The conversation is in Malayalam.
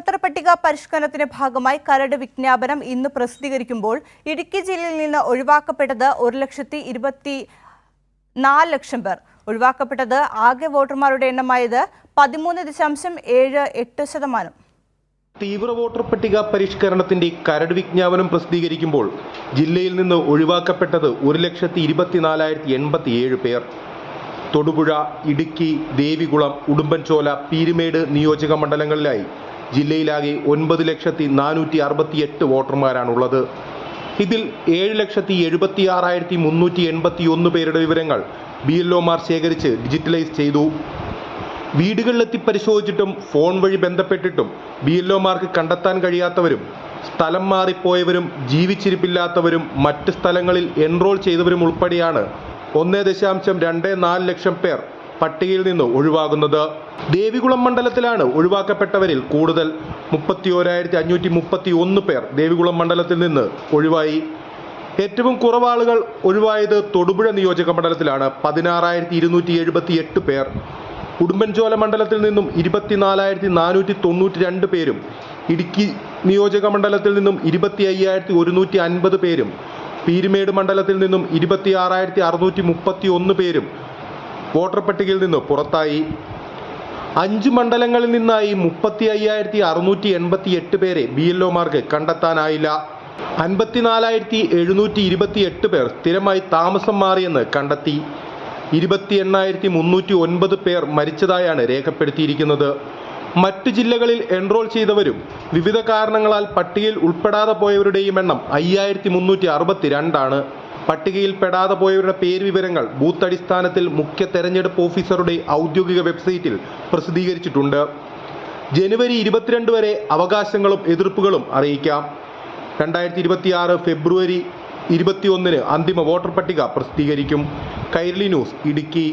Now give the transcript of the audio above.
വോട്ടർ പട്ടിക പരിഷ്കരണത്തിന്റെ ഭാഗമായി കരട് വിജ്ഞാപനം ഇന്ന് പ്രസിദ്ധീകരിക്കുമ്പോൾ ഇടുക്കി ജില്ലയിൽ നിന്ന് ഒഴിവാക്കപ്പെട്ടത് 1,24,00,000 പേർ. ഒഴിവാക്കപ്പെട്ടത് ആകെ വോട്ടർമാരുടെ എണ്ണമായത് 13.78%. തീവ്ര വോട്ടർ പട്ടിക പരിഷ്കരണത്തിന്റെ കരട് വിജ്ഞാപനം പ്രസിദ്ധീകരിക്കുമ്പോൾ ജില്ലയിൽ നിന്ന് ഒഴിവാക്കപ്പെട്ടത് 1,24,087 പേർ. തൊടുപുഴ, ഇടുക്കി, ദേവികുളം, ഉടുമ്പൻചോല, പീരുമേട് നിയോജക മണ്ഡലങ്ങളിലായി ജില്ലയിലാകെ 9,468 വോട്ടർമാരാണുള്ളത്. ഇതിൽ 7,76,381 പേരുടെ വിവരങ്ങൾ BLOമാർ ശേഖരിച്ച് ഡിജിറ്റലൈസ് ചെയ്തു. വീടുകളിലെത്തി പരിശോധിച്ചിട്ടും ഫോൺ വഴി ബന്ധപ്പെട്ടിട്ടും BLOമാർക്ക് കണ്ടെത്താൻ കഴിയാത്തവരും സ്ഥലം മാറിപ്പോയവരും ജീവിച്ചിരിപ്പില്ലാത്തവരും മറ്റ് സ്ഥലങ്ങളിൽ എൻറോൾ ചെയ്തവരും ഉൾപ്പെടെയാണ് 1.24 ലക്ഷം പേർ പട്ടികയിൽ നിന്ന് ഒഴിവാകുന്നത്. ദേവികുളം മണ്ഡലത്തിലാണ് ഒഴിവാക്കപ്പെട്ടവരിൽ കൂടുതൽ. 31,531 പേർ ദേവികുളം മണ്ഡലത്തിൽ നിന്ന് ഒഴിവായി. ഏറ്റവും കുറവ് ആളുകൾ ഒഴിവായത് തൊടുപുഴ നിയോജക മണ്ഡലത്തിലാണ്, 16,278 പേർ. ഉടുമ്പൻചോല മണ്ഡലത്തിൽ നിന്നും 24,492 പേരും ഇടുക്കി നിയോജക മണ്ഡലത്തിൽ നിന്നും 25,150 പേരും പീരുമേട് മണ്ഡലത്തിൽ നിന്നും 26,631 പേരും വോട്ടർ പട്ടികയിൽ നിന്ന് പുറത്തായി. 5 മണ്ഡലങ്ങളിൽ നിന്നായി 35,688 പേരെ BLOമാർക്ക് കണ്ടെത്താനായില്ല. 54,728 പേർ സ്ഥിരമായി താമസം മാറിയെന്ന് കണ്ടെത്തി. 28,309 പേർ മരിച്ചതായാണ് രേഖപ്പെടുത്തിയിരിക്കുന്നത്. മറ്റ് ജില്ലകളിൽ എൻറോൾ ചെയ്തവരും വിവിധ കാരണങ്ങളാൽ പട്ടികയിൽ ഉൾപ്പെടാതെ പോയവരുടെയും എണ്ണം 5,362 ആണ്. പട്ടികയിൽ പെടാതെ പോയവരുടെ പേര് വിവരങ്ങൾ ബൂത്ത് അടിസ്ഥാനത്തിൽ മുഖ്യ തെരഞ്ഞെടുപ്പ് ഓഫീസറുടെ ഔദ്യോഗിക വെബ്സൈറ്റിൽ പ്രസിദ്ധീകരിച്ചിട്ടുണ്ട്. ജനുവരി 22 വരെ അവകാശങ്ങളും എതിർപ്പുകളും അറിയിക്കാം. 2026 ഫെബ്രുവരി 21 അന്തിമ വോട്ടർ പട്ടിക പ്രസിദ്ധീകരിക്കും. കൈരളി ന്യൂസ്, ഇടുക്കി.